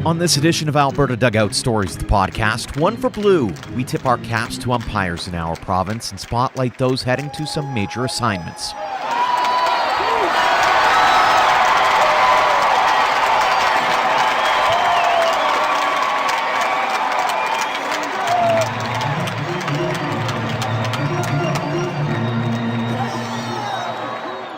On this edition of Alberta Dugout Stories, the podcast, one for blue, we tip our caps to umpires in our province and spotlight those heading to some major assignments.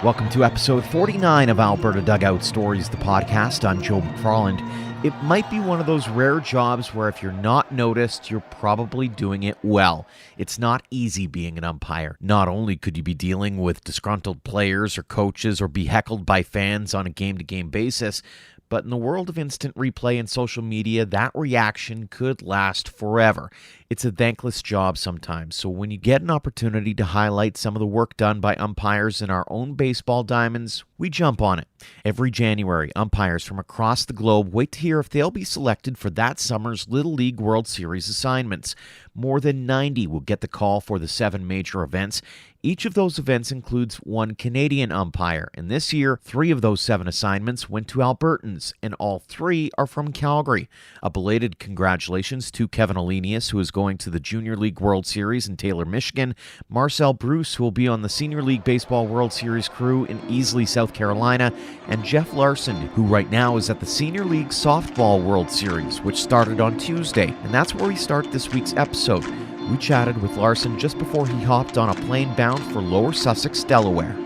Welcome to episode 49 of Alberta Dugout Stories, the podcast. I'm Joe McFarland. It might be one of those rare jobs where if you're not noticed, you're probably doing it well. It's not easy being an umpire. Not only could you be dealing with disgruntled players or coaches or be heckled by fans on a game-to-game basis, but in the world of instant replay and social media, that reaction could last forever. It's a thankless job sometimes, so when you get an opportunity to highlight some of the work done by umpires in our own baseball diamonds, we jump on it. Every January, umpires from across the globe wait to hear if they'll be selected for that summer's Little League World Series assignments. More than 90 will get the call for the 7 major events. Each of those events includes one Canadian umpire, and this year, 3 of those 7 assignments went to Albertans, and all 3 are from Calgary. A belated congratulations to Kevin Olenius, who is going to the Junior League World Series in Taylor, Michigan, Marcel Bruce, who will be on the Senior League Baseball World Series crew in Easley, South Carolina, and Jeff Larson, who right now is at the Senior League Softball World Series, which started on Tuesday, and that's where we start this week's episode. We chatted with Larson just before he hopped on a plane bound for Lower Sussex, Delaware.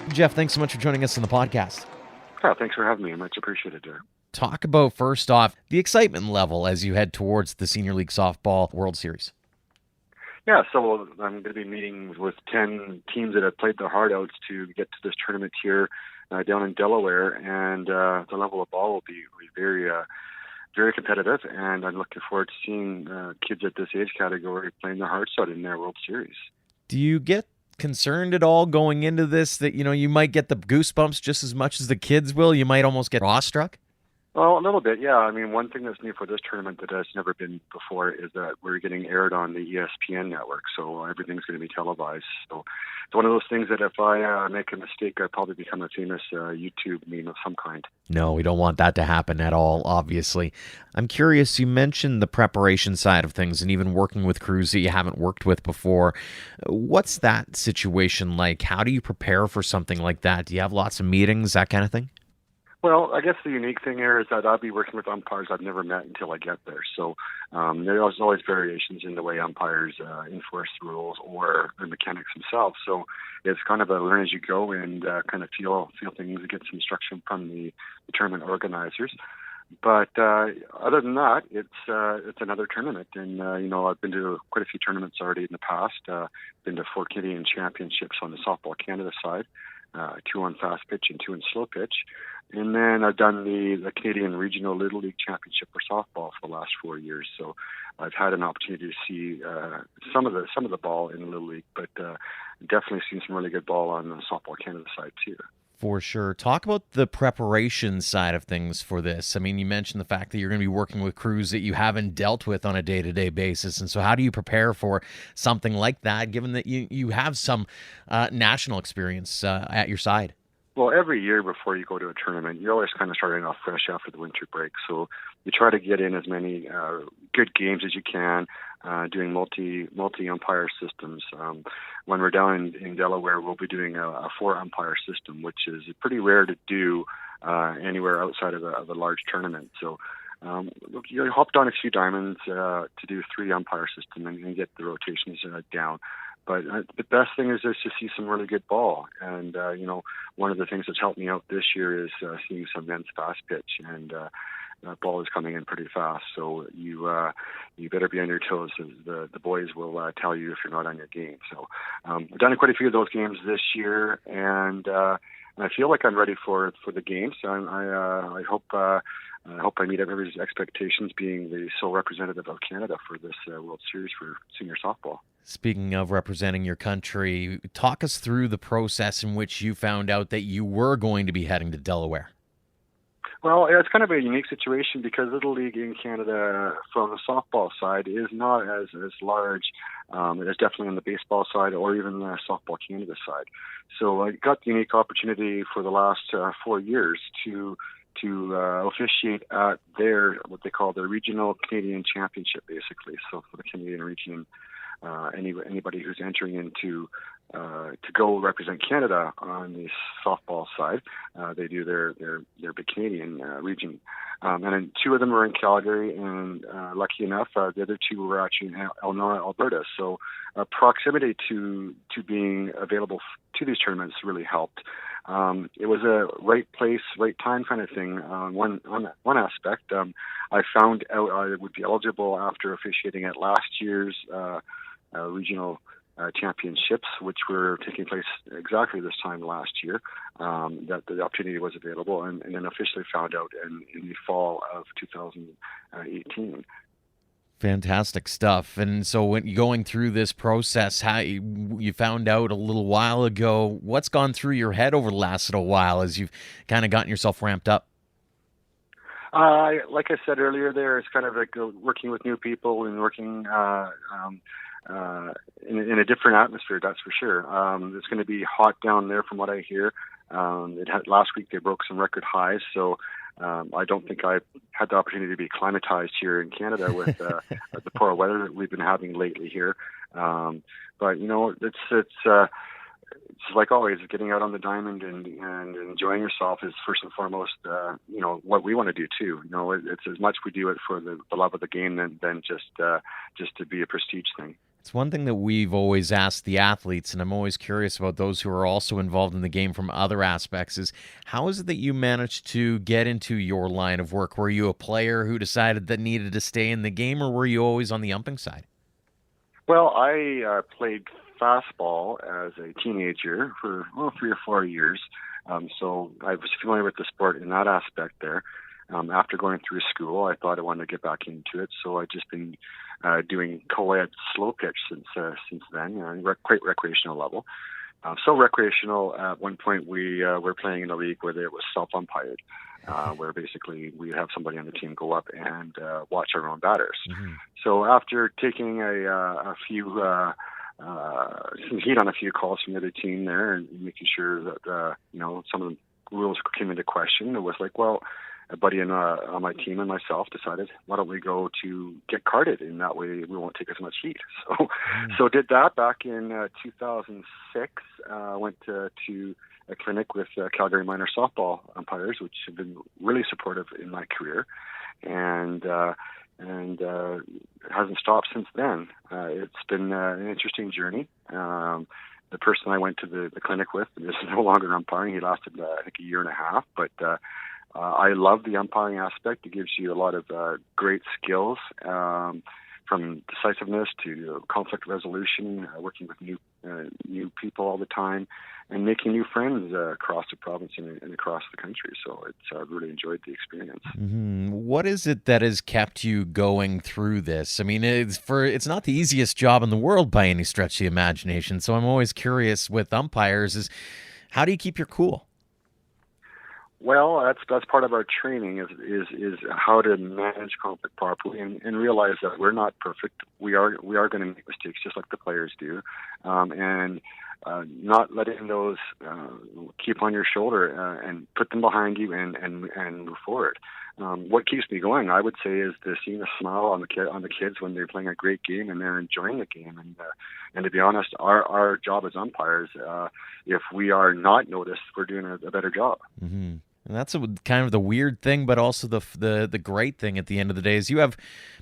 Jeff, thanks so much for joining us on the podcast. Oh, thanks for having me. Much appreciated, dear. Talk about, first off, the excitement level as you head towards the Senior League Softball World Series. Yeah, so I'm going to be meeting with 10 teams that have played their heart out to get to this tournament here down in Delaware, and the level of ball will be very competitive, and I'm looking forward to seeing kids at this age category playing their hearts out in their World Series. Do you get concerned at all going into this that, you might get the goosebumps just as much as the kids will? You might almost get awestruck? Well, a little bit, yeah. I mean, one thing that's new for this tournament that has never been before is that we're getting aired on the ESPN network, so everything's going to be televised. So it's one of those things that if I make a mistake, I'd probably become a famous YouTube meme of some kind. No, we don't want that to happen at all, obviously. I'm curious, you mentioned the preparation side of things and even working with crews that you haven't worked with before. What's that situation like? How do you prepare for something like that? Do you have lots of meetings, that kind of thing? Well, I guess the unique thing here is that I'll be working with umpires I've never met until I get there. So there's always variations in the way umpires enforce the rules or the mechanics themselves. So it's kind of a learn as you go and kind of feel things, get some instruction from the tournament organizers. But other than that, it's another tournament, and I've been to quite a few tournaments already in the past. Been to 4 Canadian championships on the Softball Canada side, 2 on fast pitch and 2 on slow pitch. And then I've done the Canadian Regional Little League Championship for softball for the last 4 years. So I've had an opportunity to see some of the ball in the Little League, but definitely seen some really good ball on the Softball Canada side too. For sure. Talk about the preparation side of things for this. I mean, you mentioned the fact that you're going to be working with crews that you haven't dealt with on a day-to-day basis. And so how do you prepare for something like that, given that you have some national experience at your side? Well, every year before you go to a tournament, you're always kind of starting off fresh after the winter break. So you try to get in as many good games as you can, doing multi-umpire systems. When we're down in Delaware, we'll be doing a 4-umpire system, which is pretty rare to do anywhere outside of a large tournament. So you hopped on a few diamonds to do a 3-umpire system and get the rotations down. But the best thing is just to see some really good ball. And, one of the things that's helped me out this year is seeing some men's fast pitch. And that ball is coming in pretty fast. So you better be on your toes. The boys will tell you if you're not on your game. So I've done quite a few of those games this year. And I feel like I'm ready for the games. I hope I meet everybody's expectations being the sole representative of Canada for this World Series for senior softball. Speaking of representing your country, talk us through the process in which you found out that you were going to be heading to Delaware. Well, it's kind of a unique situation because Little League in Canada, from the softball side, is not as large. It is definitely on the baseball side or even the Softball Canada side. So I got the unique opportunity for the last 4 years to officiate at their what they call their regional Canadian championship, basically. So for the Canadian region, anybody who's entering into to go represent Canada on the softball side, they do their big Canadian region, and then 2 of them were in Calgary, and lucky enough, the other 2 were actually in Elnora, Alberta. So proximity to being available to these tournaments really helped. It was a right place, right time kind of thing. On one aspect, I found out I would be eligible after officiating at last year's regional championships, which were taking place exactly this time last year, that the opportunity was available, and then officially found out in the fall of 2018. Fantastic stuff. And so when you're going through this process, how you found out a little while ago, what's gone through your head over the last little while as you've kind of gotten yourself ramped up? Like I said earlier, there it's kind of like working with new people and working in a different atmosphere, that's for sure. It's going to be hot down there from what I hear. Last week they broke some record highs, so I don't think I had the opportunity to be acclimatized here in Canada with the poor weather that we've been having lately here. But it's like always, getting out on the diamond and enjoying yourself is first and foremost, what we want to do too. It's as much we do it for the love of the game than just to be a prestige thing. It's one thing that we've always asked the athletes, and I'm always curious about those who are also involved in the game from other aspects, is how is it that you managed to get into your line of work? Were you a player who decided that needed to stay in the game, or were you always on the umping side? Well, I played fastball as a teenager for 3 or 4 years, so I was familiar with the sport in that aspect there. After going through school, I thought I wanted to get back into it, so I've just been doing co-ed slow pitch since then, quite recreational level. So recreational, at one point we were playing in a league where it was self-umpired, where basically we have somebody on the team go up and watch our own batters. Mm-hmm. So after taking a few some heat on a few calls from the other team there and making sure that some of the rules came into question, it was like, well, a buddy on my team and myself decided, why don't we go to get carded? In that way, we won't take as much heat. So did that back in 2006. Went to a clinic with Calgary minor softball umpires, which have been really supportive in my career, and it hasn't stopped since then. It's been an interesting journey. The person I went to the clinic with is no longer umpiring. He lasted, I think, a year and a half, but I love the umpiring aspect. It gives you a lot of great skills, from decisiveness to conflict resolution, working with new people all the time, and making new friends across the province and across the country. So I've really enjoyed the experience. Mm-hmm. What is it that has kept you going through this? I mean, it's not the easiest job in the world by any stretch of the imagination. So I'm always curious with umpires is how do you keep your cool? Well, that's part of our training is how to manage conflict properly and realize that we're not perfect. We are going to make mistakes just like the players do, and not letting those keep on your shoulder and put them behind you and move forward. What keeps me going, I would say, is seeing a smile on the kids when they're playing a great game and they're enjoying the game. And to be honest, our job as umpires, if we are not noticed, we're doing a better job. Mm-hmm. And that's kind of the weird thing, but also the great thing at the end of the day is you have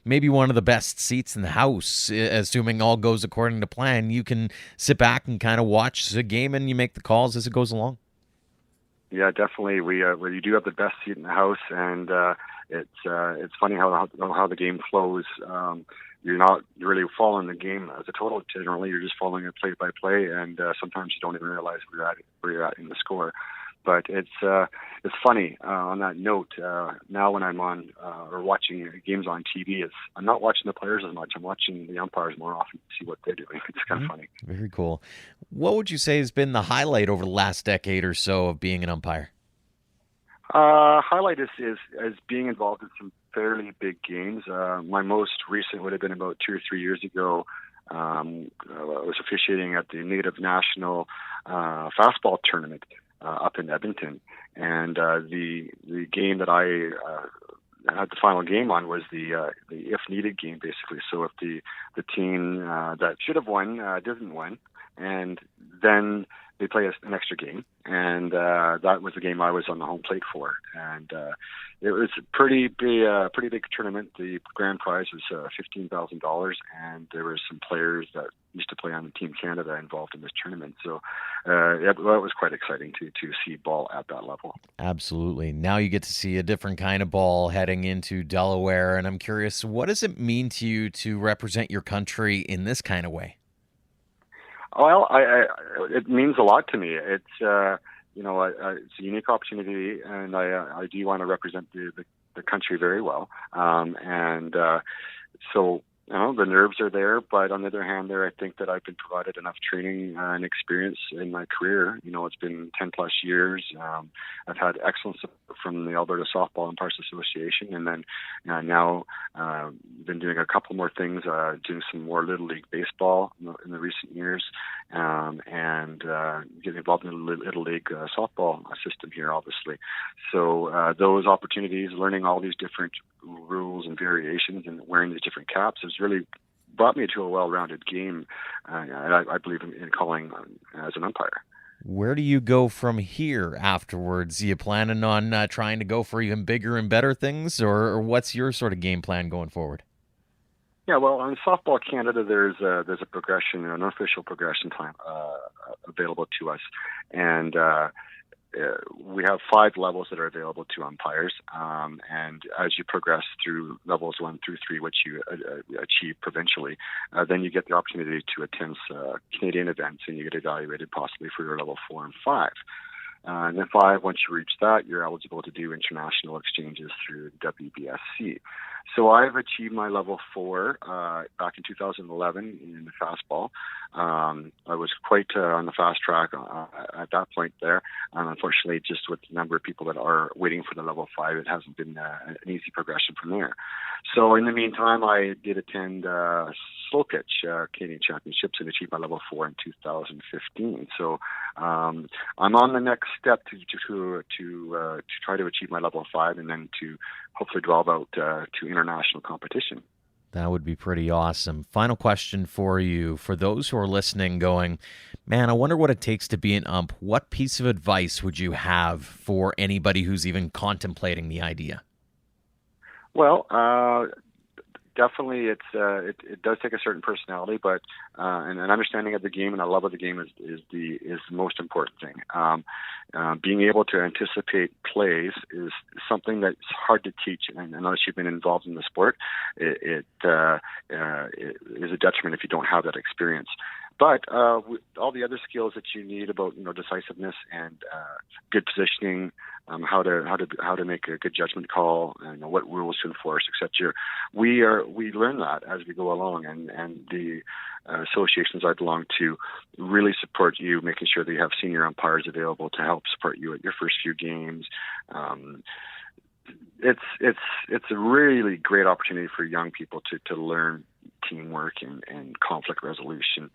maybe one of the best seats in the house, assuming all goes according to plan. You can sit back and kind of watch the game and you make the calls as it goes along. Yeah, definitely. We do have the best seat in the house, and it's funny how the game flows. You're not really following the game as a total. Generally, you're just following it play by play, and sometimes you don't even realize where you're at in the score. But it's funny. On that note, now when I'm on or watching games on TV, I'm not watching the players as much. I'm watching the umpires more often to see what they're doing. It's kind of funny. Very cool. What would you say has been the highlight over the last decade or so of being an umpire? Highlight is being involved in some fairly big games. My most recent would have been about 2 or 3 years ago. I was officiating at the Native National fastball tournament up in Edmonton, and the game that I had the final game on was the if needed game, basically. So if the team that should have won didn't win, and then they play an extra game, and that was the game I was on the home plate for. And it was a pretty big tournament. The grand prize was $15,000, and there were some players that used to play on Team Canada involved in this tournament. So it was quite exciting to see ball at that level. Absolutely. Now you get to see a different kind of ball heading into Delaware, and I'm curious, what does it mean to you to represent your country in this kind of way? Well, it means a lot to me. It's it's a unique opportunity, and I do want to represent the country very well. So the nerves are there, but on the other hand, I think that I've been provided enough training and experience in my career. It's been 10 plus years. I've had excellent support from the Alberta Softball Umpires Association, and then now been doing a couple more things, doing some more Little League baseball in the recent years, and getting involved in the Little League softball system here, obviously. So those opportunities, learning all these different rules and variations and wearing these different caps has really brought me to a well-rounded game, and I believe in calling as an umpire. Where do you go from here afterwards? Are you planning on trying to go for even bigger and better things, or what's your sort of game plan going forward? Yeah, well, on Softball Canada, there's a progression, an unofficial progression time available to us, and we have 5 levels that are available to umpires, and as you progress through levels 1 through 3, which you achieve provincially, then you get the opportunity to attend Canadian events, and you get evaluated possibly for your level 4 and 5. And then 5, once you reach that, you're eligible to do international exchanges through WBSC. So I've achieved my level 4 back in 2011 in the fastball. I was quite on the fast track at that point there. Unfortunately, just with the number of people that are waiting for the level 5, it hasn't been an easy progression from there. So in the meantime, I did attend Slow Pitch Canadian Championships and achieved my level 4 in 2015. So I'm on the next step to try to achieve my level 5, and then to hopefully delve out to international competition. That would be pretty awesome. Final question for you. For those who are listening going, man, I wonder what it takes to be an ump, what piece of advice would you have for anybody who's even contemplating the idea? Well, definitely, it does take a certain personality, but and an understanding of the game and a love of the game is the most important thing. Being able to anticipate plays is something that's hard to teach, and unless you've been involved in the sport, it is a detriment if you don't have that experience. But all the other skills that you need about decisiveness and good positioning, how to make a good judgment call, and what rules to enforce, etc. We learn that as we go along, and the associations I belong to really support you, making sure that you have senior umpires available to help support you at your first few games. It's a really great opportunity for young people to learn teamwork and conflict resolution.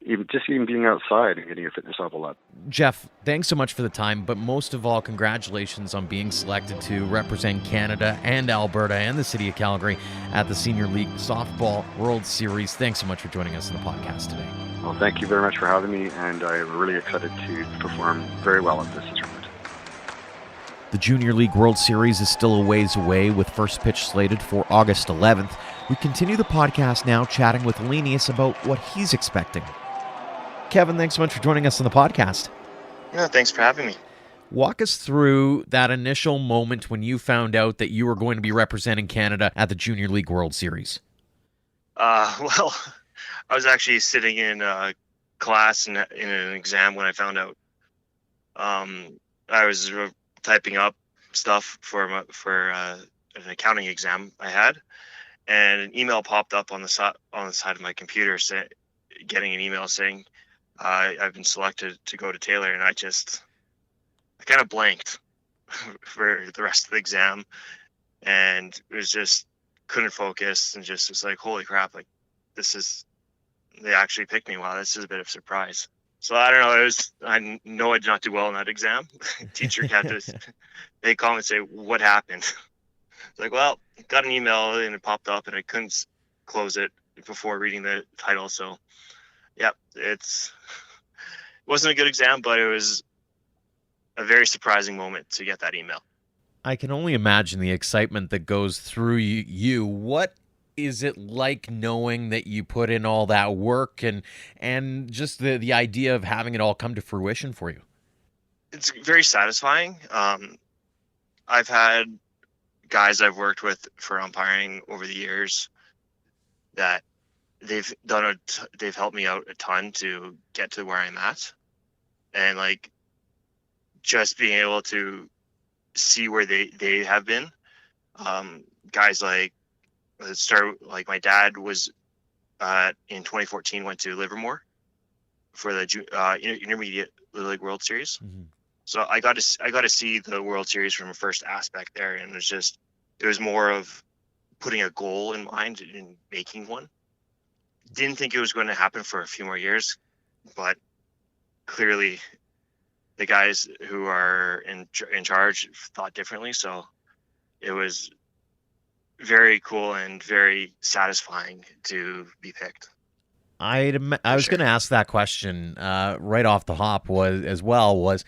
Even being outside and getting your fitness level up. Jeff, thanks so much for the time, but most of all, congratulations on being selected to represent Canada and Alberta and the city of Calgary at the Senior League Softball World Series. Thanks so much for joining us on the podcast today. Well, thank you very much for having me, and I'm really excited to perform very well at this tournament. The Junior League World Series is still a ways away, with first pitch slated for August 11th. We continue the podcast now, chatting with Linus about what he's expecting. Kevin, thanks so much for joining us on the podcast. No, thanks for having me. Walk us through that initial moment when you found out that you were going to be representing Canada at the Junior League World Series. Well, I was actually sitting in class in an exam when I found out. I was typing up stuff for an accounting exam I had, and an email popped up on the side of my computer, getting an email saying I've been selected to go to Taylor, and I just I kind of blanked for the rest of the exam, and it was just couldn't focus, and just was like, holy crap, like they actually picked me. Wow, this is a bit of a surprise. So I don't know. I know I did not do well in that exam. Teacher had to make comments, say, what happened? It's like, well, got an email and it popped up and I couldn't close it before reading the title. So yeah, it wasn't a good exam, but it was a very surprising moment to get that email. I can only imagine the excitement that goes through you. What is it like knowing that you put in all that work and just the idea of having it all come to fruition for you? It's very satisfying. I've had guys I've worked with for umpiring over the years that they've helped me out a ton to get to where I'm at, and like just being able to see where they have been. Guys like, let's start, like my dad was in 2014 went to Livermore for the intermediate Little League World Series. Mm-hmm. So I got to see the World Series from a first aspect there, and it was more of putting a goal in mind and making one. Didn't think it was going to happen for a few more years, but clearly the guys who are in charge thought differently. So it was very cool and very satisfying to be picked. I was going to ask that question right off the hop was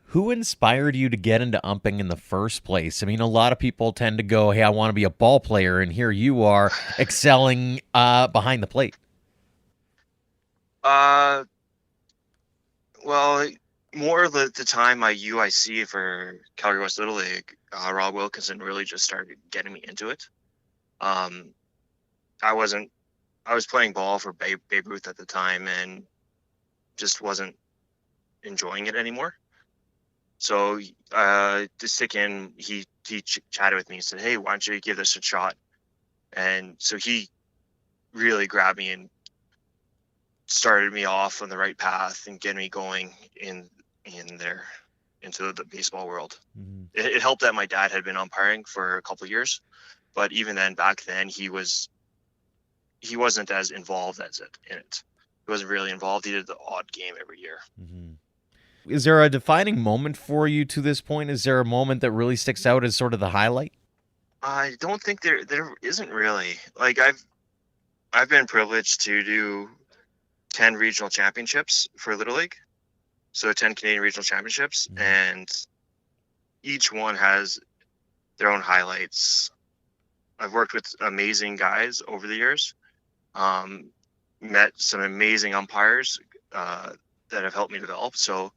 who inspired you to get into umping in the first place? I mean, a lot of people tend to go, hey, I want to be a ball player, and here you are excelling behind the plate. Well, more of the time my UIC for Calgary West Little League, Rob Wilkinson really just started getting me into it. I was playing ball for Babe Ruth at the time and just wasn't enjoying it anymore. So to stick in, he chatted with me and said, hey, why don't you give this a shot? And so he really grabbed me and started me off on the right path and getting me going into the baseball world. Mm-hmm. It helped that my dad had been umpiring for a couple of years, but even then, back then, he wasn't as involved in it. He wasn't really involved. He did the odd game every year. Mm-hmm. Is there a defining moment for you to this point? Is there a moment that really sticks out as sort of the highlight? I don't think there isn't really. Like I've been privileged to do 10 regional championships for Little League. So 10 Canadian regional championships, mm-hmm. and each one has their own highlights. I've worked with amazing guys over the years, met some amazing umpires that have helped me develop. So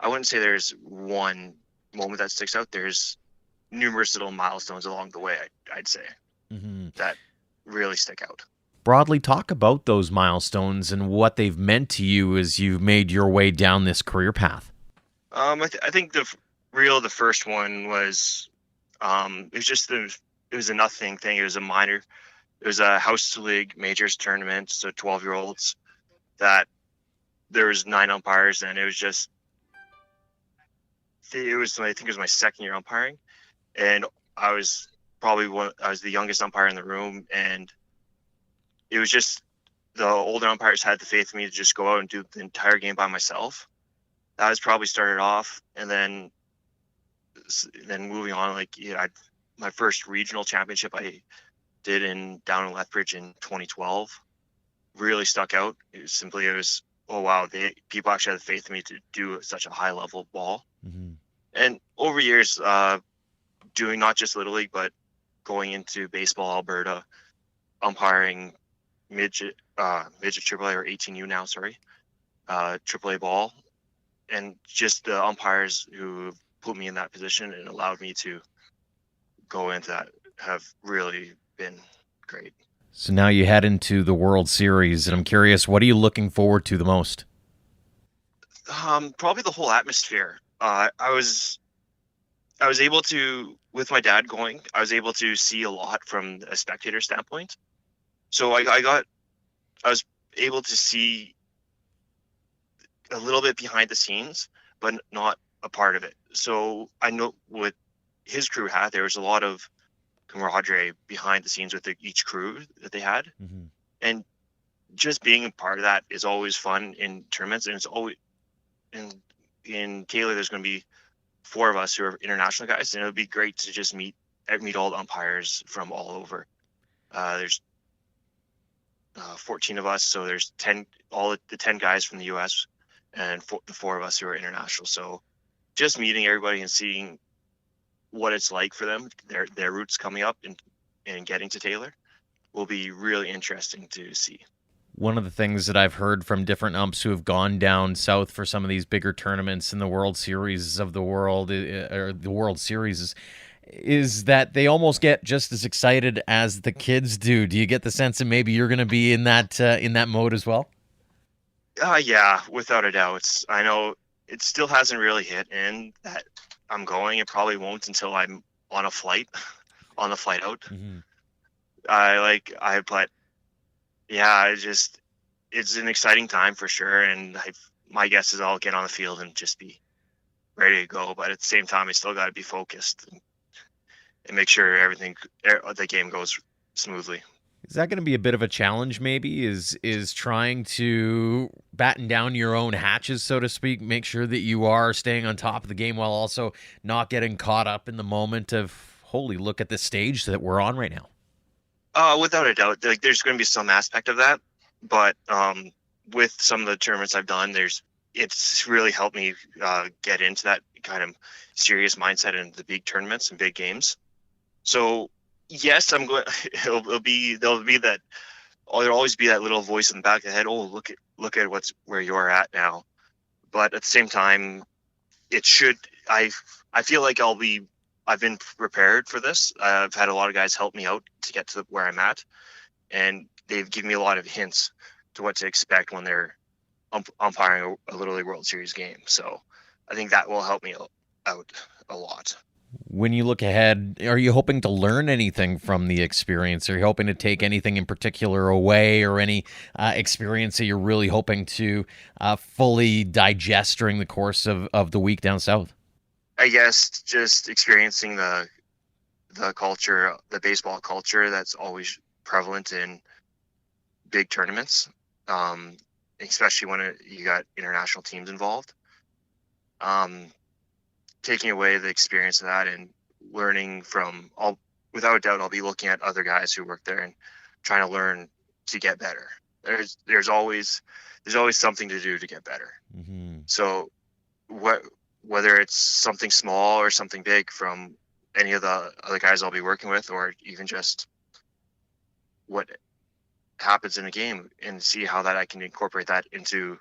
I wouldn't say there's one moment that sticks out. There's numerous little milestones along the way, I'd say, mm-hmm. that really stick out. Broadly, talk about those milestones and what they've meant to you as you've made your way down this career path. I think the first one was, it was a nothing thing. It was a minor. It was a House League Majors tournament, so 12-year-olds. That there was 9 umpires, and I think it was my second year umpiring, and I was the youngest umpire in the room, and it was just the older umpires had the faith in me to just go out and do the entire game by myself. That was probably started off, and then moving on, my first regional championship I did down in Lethbridge in 2012 really stuck out. It was oh wow, people actually had the faith in me to do such a high level ball. Mm-hmm. And over years, doing not just Little League, but going into baseball Alberta, umpiring midget AAA or 18U now, AAA ball, and just the umpires who put me in that position and allowed me to go into that have really been great. So now you head into the World Series, and I'm curious, what are you looking forward to the most? Probably the whole atmosphere. I was able to, with my dad going, I was able to see a lot from a spectator standpoint. So I was able to see a little bit behind the scenes, but not a part of it. So I know what his crew had, there was a lot of camaraderie behind the scenes with each crew that they had. Mm-hmm. And just being a part of that is always fun in tournaments. And it's always, in Taylor, there's going to be 4 of us who are international guys, and it would be great to just meet all the umpires from all over. There's 14 of us, so there's 10, all the 10 guys from the U.S. and the 4 of us who are international. So just meeting everybody and seeing what it's like for them, their routes coming up and getting to Taylor, will be really interesting to see. One of the things that I've heard from different umps who have gone down south for some of these bigger tournaments in the World Series of the world, or the World Series, is that they almost get just as excited as the kids do. Do you get the sense that maybe you're going to be in that mode as well? Yeah, without a doubt. I know it still hasn't really hit in that I'm going. It probably won't until I'm on a flight, on the flight out. Mm-hmm. But yeah, it's an exciting time for sure. And my guess is I'll get on the field and just be ready to go. But at the same time, I still got to be focused and make sure the game goes smoothly. Is that going to be a bit of a challenge, maybe, is trying to batten down your own hatches, so to speak, make sure that you are staying on top of the game while also not getting caught up in the moment of, holy, look at the stage that we're on right now? Without a doubt, there's going to be some aspect of that, but with some of the tournaments I've done, it's really helped me get into that kind of serious mindset in the big tournaments and big games. So yes, I'm going. There'll always be that little voice in the back of the head. Oh, look at where you're at now. But at the same time, I feel like I've been prepared for this. I've had a lot of guys help me out to get to where I'm at, and they've given me a lot of hints to what to expect when they're umpiring a Little League World Series game. So I think that will help me out a lot. When you look ahead, are you hoping to learn anything from the experience? Are you hoping to take anything in particular away, or any experience that you're really hoping to fully digest during the course of the week down south? I guess just experiencing the culture, the baseball culture that's always prevalent in big tournaments, especially when you got international teams involved. Taking away the experience of that and learning without a doubt, I'll be looking at other guys who work there and trying to learn to get better. There's always something to do to get better. Mm-hmm. So whether it's something small or something big from any of the other guys I'll be working with, or even just what happens in a game, and see how that I can incorporate that into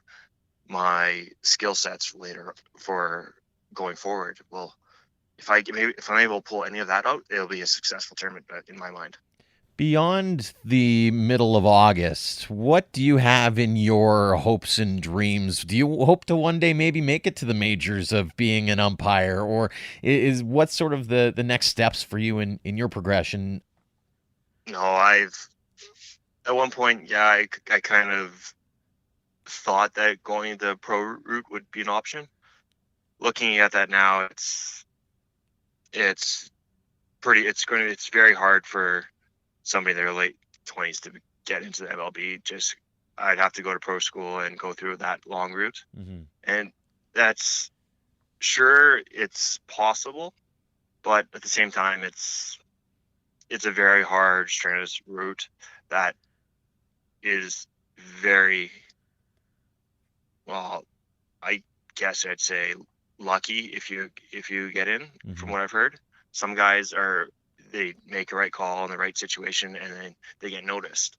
my skill sets later for going forward. Well, if I'm able to pull any of that out, it'll be a successful tournament in my mind. Beyond the middle of August, what do you have in your hopes and dreams? Do you hope to one day maybe make it to the majors of being an umpire, or is what's sort of the next steps for you in your progression? No, at one point, yeah, I kind of thought that going the pro route would be an option. Looking at that now, it's very hard for somebody in their late 20s to get into the MLB. I'd have to go to pro school and go through that long route. Mm-hmm. And that's it's possible, but at the same time, it's a very hard, strenuous route that is very, well, I guess I'd say lucky if you get in. Mm-hmm. From what I've heard, some guys they make a right call in the right situation and then they get noticed.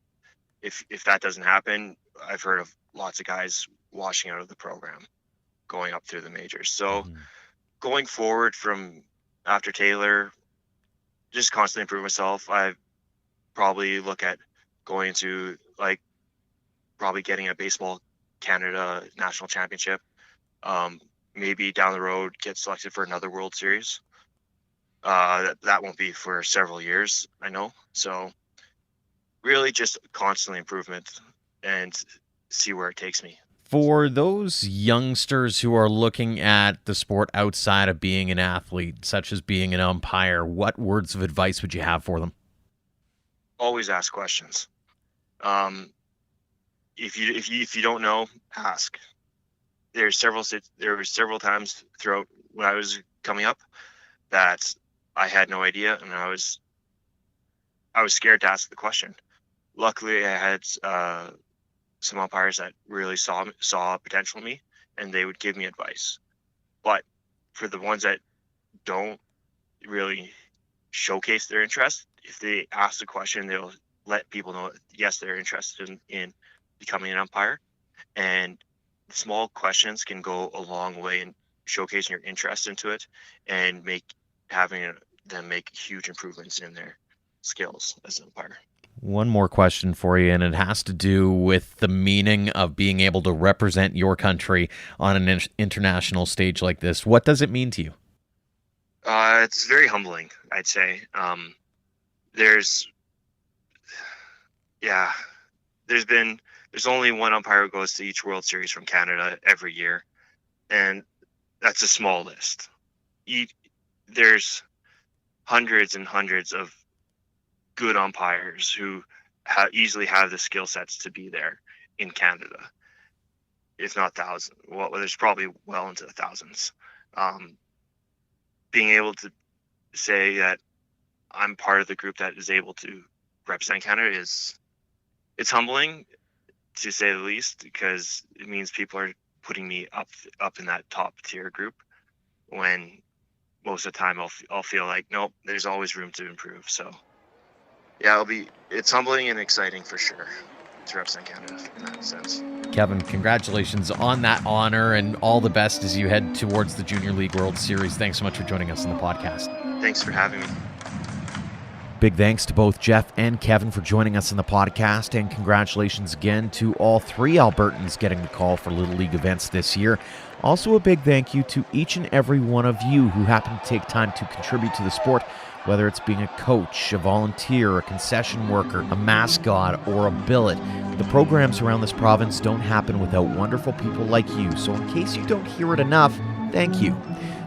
If that doesn't happen, I've heard of lots of guys washing out of the program, going up through the majors. So going forward from after Taylor, just constantly improve myself. I probably look at going to probably getting a Baseball Canada National Championship. Maybe down the road get selected for another World Series. That won't be for several years, I know. So really just constantly improvement and see where it takes me. For those youngsters who are looking at the sport outside of being an athlete, such as being an umpire, what words of advice would you have for them? Always ask questions. If you don't know, ask. There were several times throughout when I was coming up that I had no idea, and I was scared to ask the question. Luckily, I had some umpires that really saw potential in me, and they would give me advice. But for the ones that don't really showcase their interest, if they ask the question, they'll let people know that, yes, they're interested in becoming an umpire. And small questions can go a long way in showcasing your interest into it and having them make huge improvements in their skills as an umpire. One more question for you, and it has to do with the meaning of being able to represent your country on an international stage like this. What does it mean to you? It's very humbling, I'd say. There's only one umpire who goes to each World Series from Canada every year, and that's a small list. There's hundreds and hundreds of good umpires who easily have the skill sets to be there in Canada, if not thousands. Well, there's probably well into the thousands. Being able to say that I'm part of the group that is able to represent Canada it's humbling, to say the least, because it means people are putting me up in that top tier group, when most of the time I'll feel like, nope, there's always room to improve. So yeah, it's humbling and exciting for sure to represent Canada in that sense. Kevin, congratulations on that honor, and all the best as you head towards the Junior League World Series. Thanks so much for joining us on the podcast. Thanks for having me. Big thanks to both Jeff and Kevin for joining us on the podcast, and congratulations again to all three Albertans getting the call for Little League events this year. Also, a big thank you to each and every one of you who happened to take time to contribute to the sport, whether it's being a coach, a volunteer, a concession worker, a mascot, or a billet. The programs around this province don't happen without wonderful people like you, so in case you don't hear it enough, thank you.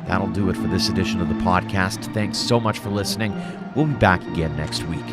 That'll do it for this edition of the podcast. Thanks so much for listening. We'll be back again next week.